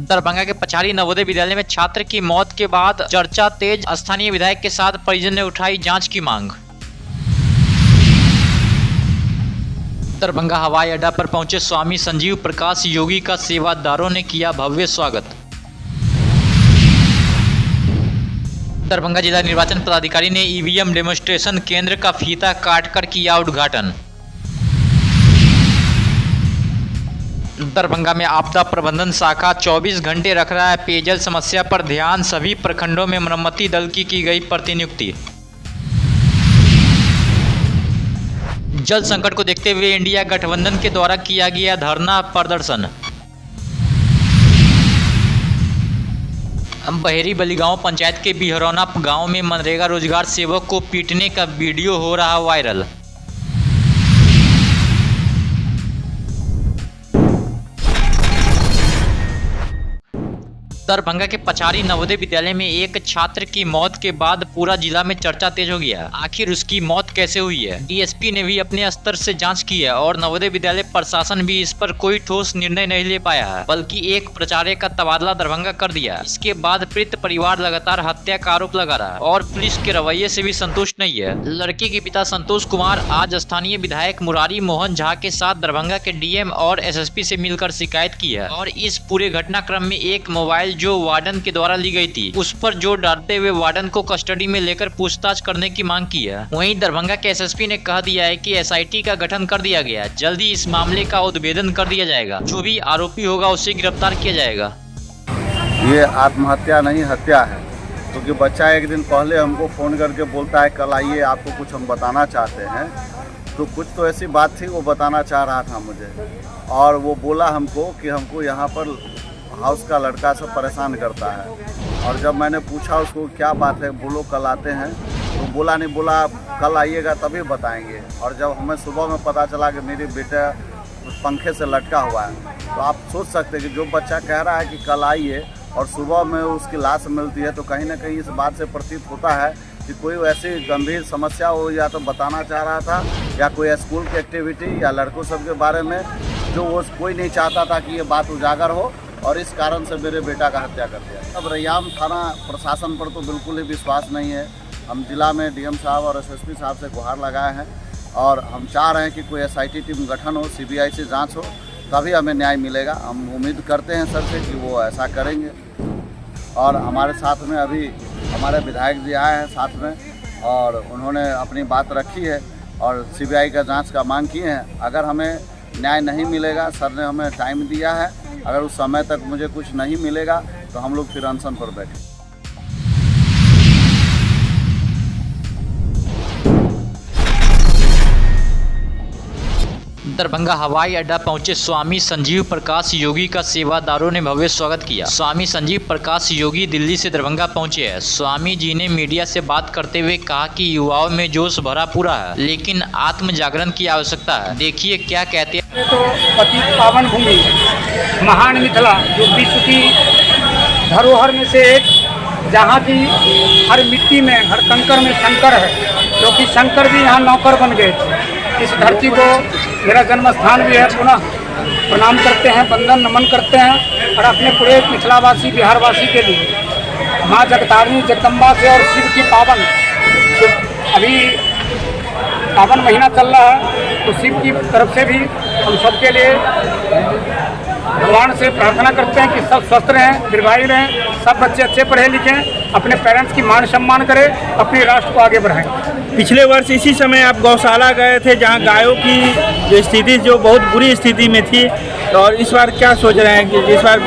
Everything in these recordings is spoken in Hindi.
दरभंगा के पचारी नवोदय विद्यालय में छात्र की मौत के बाद चर्चा तेज। स्थानीय विधायक के साथ परिजन ने उठाई जांच की मांग। दरभंगा हवाई अड्डा पर पहुंचे स्वामी संजीव प्रकाश योगी का सेवादारों ने किया भव्य स्वागत। दरभंगा जिला निर्वाचन पदाधिकारी ने ईवीएम डेमोन्स्ट्रेशन केंद्र का फीता काटकर किया उद्घाटन। दरभंगा में आपदा प्रबंधन शाखा 24 घंटे रख रहा है पेयजल समस्या पर ध्यान। सभी प्रखंडों में मरम्मती दल की गई प्रतिनियुक्ति। जल संकट को देखते हुए इंडिया गठबंधन के द्वारा किया गया धरना प्रदर्शन। बहेरी बलीगांव पंचायत के बिहरौना गांव में मनरेगा रोजगार सेवक को पीटने का वीडियो हो रहा वायरल। दरभंगा के पचारी नवोदय विद्यालय में एक छात्र की मौत के बाद पूरा जिला में चर्चा तेज हो गया। आखिर उसकी मौत कैसे हुई है? डीएसपी ने भी अपने स्तर से जांच की है और नवोदय विद्यालय प्रशासन भी इस पर कोई ठोस निर्णय नहीं ले पाया है, बल्कि एक प्राचार्य का तबादला दरभंगा कर दिया। इसके बाद पीड़ित परिवार लगातार हत्या का आरोप लगा रहा है और पुलिस के रवैये से भी संतुष्ट नहीं है। लड़की के पिता संतोष कुमार आज स्थानीय विधायक मुरारी मोहन झा के साथ दरभंगा के डीएम और एसएसपी से मिलकर शिकायत की है और इस पूरे घटनाक्रम में एक मोबाइल जो वार्डन के द्वारा ली गई थी उस पर जोर डालते हुए वार्डन को कस्टडी में लेकर पूछताछ करने की मांग की है। वहीं दरभंगा के एसएसपी ने कह दिया है कि एसआईटी का गठन कर दिया गया है। जल्दी इस मामले का उद्भेदन कर दिया जाएगा। जो भी आरोपी होगा उसे गिरफ्तार किया जाएगा। ये आत्महत्या नहीं हत्या है, क्योंकि बच्चा एक दिन पहले हमको फ़ोन करके बोलता है कल आइए आपको कुछ हम बताना चाहते हैं। तो कुछ तो ऐसी बात थी वो बताना चाह रहा था मुझे, और वो बोला हमको कि हमको यहाँ पर हाउस का लड़का सब परेशान करता है। और जब मैंने पूछा उसको क्या बात है, बोलो कल आते हैं, तो बोला नहीं, बोला कल आइएगा तभी बताएंगे। और जब हमें सुबह में पता चला कि मेरी बेटा पंखे से लटका हुआ है, तो आप सोच सकते हैं कि जो बच्चा कह रहा है कि कल आइए और सुबह में उसकी लाश मिलती है, तो कहीं ना कहीं इस बात से प्रतीत होता है कि कोई ऐसी गंभीर समस्या हो, या तो बताना चाह रहा था या कोई स्कूल की एक्टिविटी या लड़कों सब के बारे में जो वो कोई नहीं चाहता था कि ये बात उजागर हो, और इस कारण से मेरे बेटा का हत्या कर दिया। अब रैयाम थाना प्रशासन पर तो बिल्कुल ही विश्वास नहीं है। हम जिला में डीएम साहब और एसएसपी साहब से गुहार लगाए हैं और हम चाह रहे हैं कि कोई एसआईटी टीम गठन हो, सीबीआई से जांच हो, तभी हमें न्याय मिलेगा। हम उम्मीद करते हैं सर से कि वो ऐसा करेंगे। और हमारे साथ में अभी हमारे विधायक जी आए हैं साथ में, और उन्होंने अपनी बात रखी है और सीबीआई का जाँच का मांग किए हैं। अगर हमें न्याय नहीं मिलेगा, सर ने हमें टाइम दिया है, अगर उस समय तक मुझे कुछ नहीं मिलेगा तो हम लोग फिर अनशन पर बैठे। दरभंगा हवाई अड्डा पहुंचे स्वामी संजीव प्रकाश योगी का सेवादारों ने भव्य स्वागत किया। स्वामी संजीव प्रकाश योगी दिल्ली से दरभंगा पहुंचे हैं। स्वामी जी ने मीडिया से बात करते हुए कहा कि युवाओं में जोश भरा पूरा है, लेकिन आत्म जागरण की आवश्यकता है। देखिए क्या कहते हैं। तो पतित पावन भूमि महान मिथिला जो विश्व की धरोहर में से एक, जहाँ की हर मिट्टी में हर कंकर में शंकर है, क्योंकि शंकर भी यहाँ नौकर बन गए थे। इस धरती को मेरा जन्म स्थान भी है, पुनः प्रणाम करते हैं, वंदन नमन करते हैं। और अपने पूरे मिथिलावासी बिहारवासी के लिए माँ जगतारिणी जगदम्बा से और शिव की पावन, जो अभी पावन महीना चल रहा है, तो शिव की तरफ से भी हम सबके लिए भगवान से प्रार्थना करते हैं कि सब स्वस्थ रहें, दीर्घायु रहें, सब बच्चे अच्छे पढ़े लिखें, अपने पेरेंट्स की मान सम्मान करें, अपने राष्ट्र को आगे बढ़ाएं। पिछले वर्ष इसी समय आप गौशाला गए थे, जहां गायों की जो स्थिति जो बहुत बुरी स्थिति में थी, और इस बार क्या सोच रहे हैं कि इस बार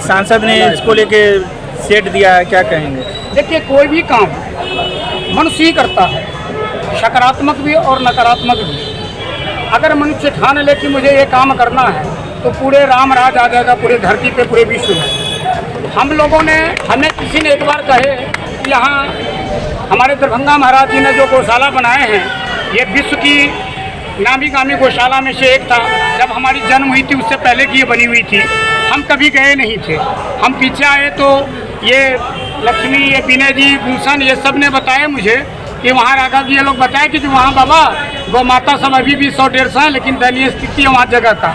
सांसद ने इसको लेके सेट दिया है, क्या कहेंगे? देखिए, कोई भी काम मनुष्य ही करता है, सकारात्मक भी और नकारात्मक भी। अगर मनुष्य ठान ले कि मुझे ये काम करना है, तो पूरे राम राज आ जाएगा, पूरे धरती पे, पूरे विश्व में। हम लोगों ने, हमें किसी ने एक बार कहे कि यहाँ हमारे दरभंगा महाराज जी ने जो गौशाला बनाए हैं, ये विश्व की नामी गामी गौशाला में से एक था। जब हमारी जन्म हुई थी उससे पहले की ये बनी हुई थी। हम कभी गए नहीं थे। हम पीछे आए तो ये लक्ष्मी, ये विनय जी, गुलशन, ये सब ने बताया मुझे कि वहाँ राघव जी ये लोग बताए कि जो वहाँ बाबा गौ माता सब अभी भी 100-150 है, लेकिन दयनीय स्थिति है वहाँ जगह का।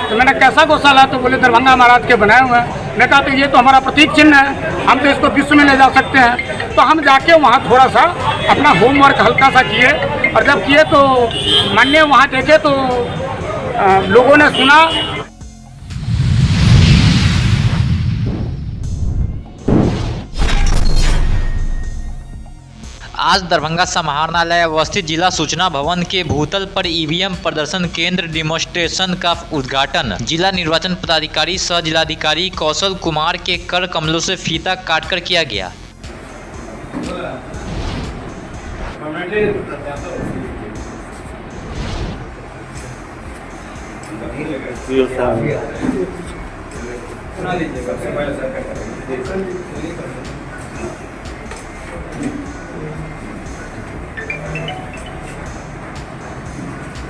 तो मैंने कैसा गौशाला? तो बोले दरभंगा महाराज के बनाए हुए हैं। मैं कहा तो ये तो हमारा प्रतीक चिन्ह है, हम तो इसको विश्व में ले जा सकते हैं। तो हम जाके वहाँ थोड़ा सा अपना होमवर्क हल्का सा किए, और जब किए तो मान्य वहाँ देखे तो लोगों ने सुना। आज दरभंगा समाहरणालय अवस्थित जिला सूचना भवन के भूतल पर ईवीएम प्रदर्शन केंद्र डिमोन्स्ट्रेशन का उद्घाटन जिला निर्वाचन पदाधिकारी सह जिलाधिकारी कौशल कुमार के कर कमलों से फीता काटकर किया गया।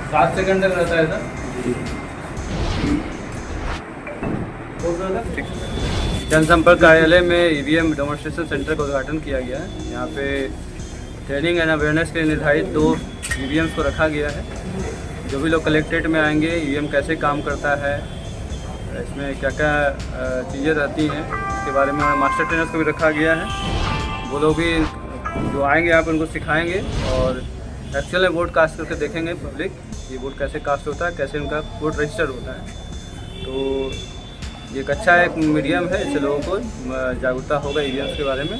सात सेकंड तक रहता है सर। जनसंपर्क कार्यालय में ईवीएम डेमोन्स्ट्रेशन सेंटर का उद्घाटन किया गया है। यहाँ पे ट्रेनिंग एंड अवेयरनेस के लिए निर्धारित 2 ईवीएम्स को रखा गया है। जो भी लोग कलेक्ट्रेट में आएंगे, ईवीएम कैसे काम करता है, इसमें क्या क्या चीज़ें रहती हैं, इसके बारे में मास्टर ट्रेनर्स को भी रखा गया है। वो लोग भी जो आएंगे यहाँ पर उनको सिखाएंगे और एक्चुअल में वोट कास्ट करके देखेंगे पब्लिक ये वोट कैसे कास्ट होता है, कैसे उनका वोट रजिस्टर होता है। तो ये एक अच्छा एक मीडियम है, इससे लोगों को जागरूकता होगा ईवीएम्स के बारे में,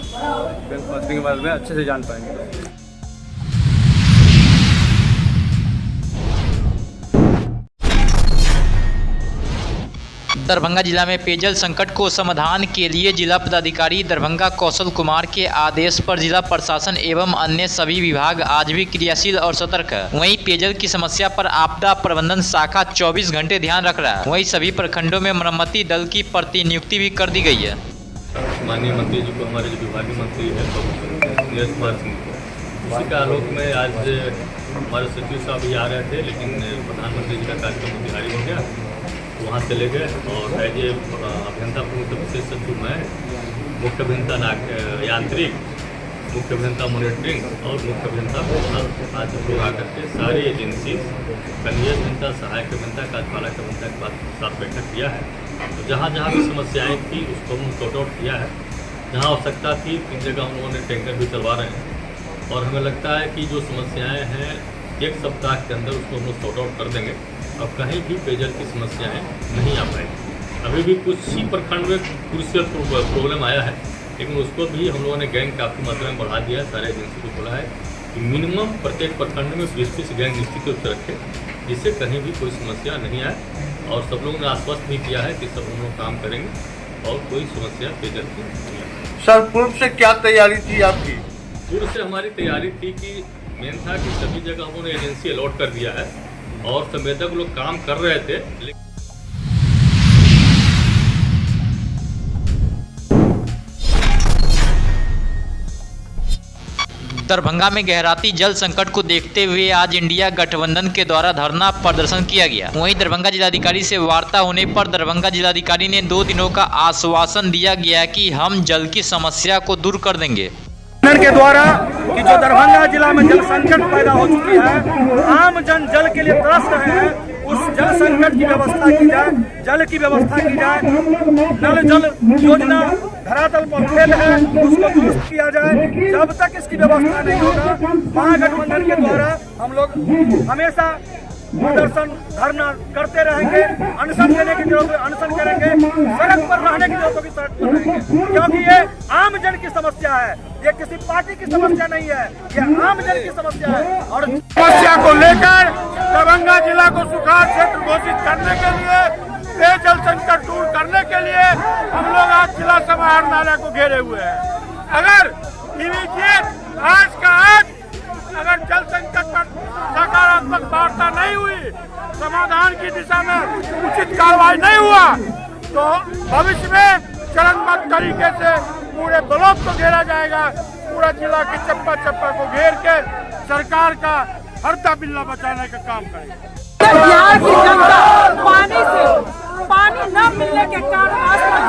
बैंक मशीन के बारे में अच्छे से जान पाएंगे। दरभंगा जिला में पेयजल संकट को समाधान के लिए जिला पदाधिकारी दरभंगा कौशल कुमार के आदेश पर जिला प्रशासन एवं अन्य सभी विभाग आज भी क्रियाशील और सतर्क है। वहीं पेयजल की समस्या पर आपदा प्रबंधन शाखा 24 घंटे ध्यान रख रहा है। वहीं सभी प्रखंडों में मरम्मती दल की प्रतिनियुक्ति भी कर दी गई है। माननीय मंत्री जी को, हमारे जो विभागीय मंत्री है नीरज कुमार सिंह को, उसी का आलोक में आज हमारे सचिव साहब भी आ रहे थे, लेकिन प्रधानमंत्री जी का कार्यक्रम बिहारी हो गया, वहाँ चले गए और एज ए अभियंता प्रमुख विशेष सचिव मैं मुख्य अभियंता यांत्रिक, मुख्य अभियंता मॉनिटरिंग और मुख्य अभियंता आज हम लोग आकर के सारी एजेंसी कन्या अभियंता, सहायक अभियंता, कार्यपालक अभियंता के साथ बैठक किया है। तो जहाँ जहाँ भी समस्याएँ थी उसको हम सॉर्ट आउट किया है। जहाँ आवश्यकता थी उन जगह हम लोगों ने टैंकर भी चलवा रहे हैं और हमें लगता है कि जो समस्याएँ हैं 1 सप्ताह के अंदर उसको हम लोग सॉर्ट आउट कर देंगे। अब कहीं भी पेयजल की समस्याएं नहीं आ पाएंगी। अभी भी कुछ ही प्रखंड में क्रूशियल प्रॉब्लम आया है, लेकिन उसको भी हम लोगों ने गैंग काफ़ी मात्रा में बढ़ा दिया है। सारे एजेंसी को बोला है कि मिनिमम प्रत्येक प्रखंड में 20-30 गैंग निश्चित रूप से रखें, जिससे कहीं भी कोई समस्या नहीं आए। और सब लोगों ने आश्वस्त भी किया है कि सब हम लोग काम करेंगे और कोई समस्या पेयजल की नहीं आए। सर पूर्व से क्या तैयारी थी आपकी? पूर्व से हमारी तैयारी थी कि मेन था कि सभी जगह हम लोगों ने एजेंसी अलॉट कर दिया है और संवेदक लोग काम कर रहे थे। दरभंगा में गहराती जल संकट को देखते हुए आज इंडिया गठबंधन के द्वारा धरना प्रदर्शन किया गया। वहीं दरभंगा जिलाधिकारी से वार्ता होने पर दरभंगा जिलाधिकारी ने 2 दिनों का आश्वासन दिया गया कि हम जल की समस्या को दूर कर देंगे। के द्वारा कि जो दरभंगा जिला में जल संकट पैदा हो चुकी है, आम जन जल के लिए तरस रहे हैं, उस जल संकट की व्यवस्था की जाए, जल की व्यवस्था की जाए। नल जल योजना धरातल पर फेल है, उसको दुरुस्त किया जाए। जब तक इसकी व्यवस्था नहीं होगा, महागठबंधन के द्वारा हम लोग हमेशा प्रदर्शन धरना करते रहेंगे। अनशन देने की जरूरत है अनशन करेंगे, सड़क पर रहने की जरूरत होगी सड़क पर रहेंगे, क्योंकि ये आम जन की समस्या है, ये किसी पार्टी की समस्या नहीं है, ये आम जन की समस्या है। और समस्या को लेकर दरभंगा जिला को सुखाड़ क्षेत्र घोषित करने के लिए, पेयजल संकट दूर करने के लिए हम लोग आज जिला समाहरणालय को घेरे हुए हैं। अगर इमीडिएट आज का आज अगर जल संकट पर सकारात्मक वार्ता नहीं हुई, समाधान की दिशा में उचित कार्रवाई नहीं हुआ, तो भविष्य में चरणबद्ध तरीके से पूरे ब्लॉक को घेरा जाएगा। पूरा जिला के चप्पा चप्पा को घेर के सरकार का हरता बिल्ला बचाने का काम करेगा। बिहार की जनता पानी न मिलने के कारण आज तक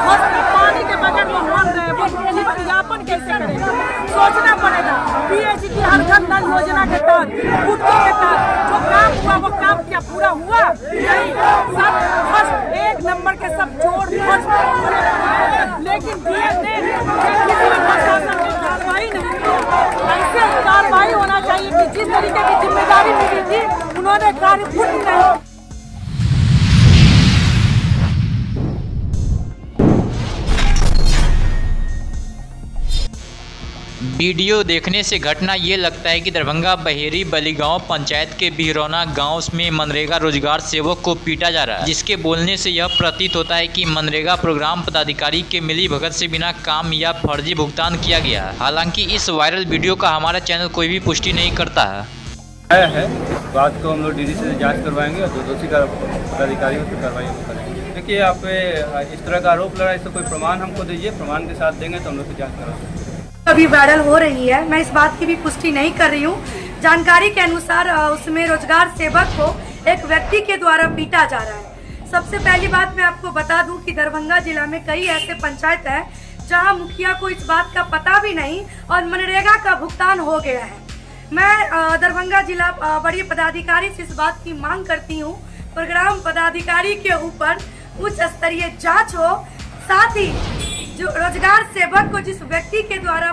नौकरी के बगैर वो मर रहे हैं, वो जीवन यापन कैसे करेगा? सोचना पड़ेगा। पीएचडी हर घर नल योजना के तहत, गुटके के तहत जो काम हुआ वो काम क्या पूरा हुआ? नहीं, सब फर्स्ट एक नंबर के सब जोड़ फर्स्ट, लेकिन डीएम ने किसी भी प्रशासन ने कार्रवाई नहीं की। ऐसे कार्रवाई होना चाहिए कि जिस तरीके की जिम्मेदारी मिली थी उन्होंने कार्य पूर्ण नहीं। वीडियो देखने से घटना ये लगता है कि दरभंगा बहेरी बलीगांव पंचायत के बिहरौना गांव में मनरेगा रोजगार सेवक को पीटा जा रहा है, जिसके बोलने से यह प्रतीत होता है कि मनरेगा प्रोग्राम पदाधिकारी के मिली भगत से बिना काम या फर्जी भुगतान किया गया है। हालांकि इस वायरल वीडियो का हमारा चैनल कोई भी पुष्टि नहीं करता है। बात को हम लोग डीडी से जाँच करवाएंगे और दोषी का पदाधिकारियों से कार्रवाई करेंगे। देखिए, आप पे इस तरह का आरोप लगा, इसका कोई प्रमाण हमको दीजिए, प्रमाण के साथ देंगे तो हम लोग जाँच कराएंगे। अभी वायरल हो रही है, मैं इस बात की भी पुष्टि नहीं कर रही हूँ। जानकारी के अनुसार उसमें रोजगार सेवक को एक व्यक्ति के द्वारा पीटा जा रहा है। सबसे पहली बात मैं आपको बता दूं कि दरभंगा जिला में कई ऐसे पंचायत हैं जहां मुखिया को इस बात का पता भी नहीं और मनरेगा का भुगतान हो गया है। मैं दरभंगा जिला बड़े पदाधिकारी से इस बात की मांग करती हूँ, प्रोग्राम पदाधिकारी के ऊपर उच्च स्तरीय जाँच हो, साथ ही जो रोजगार सेवक को जिस व्यक्ति के द्वारा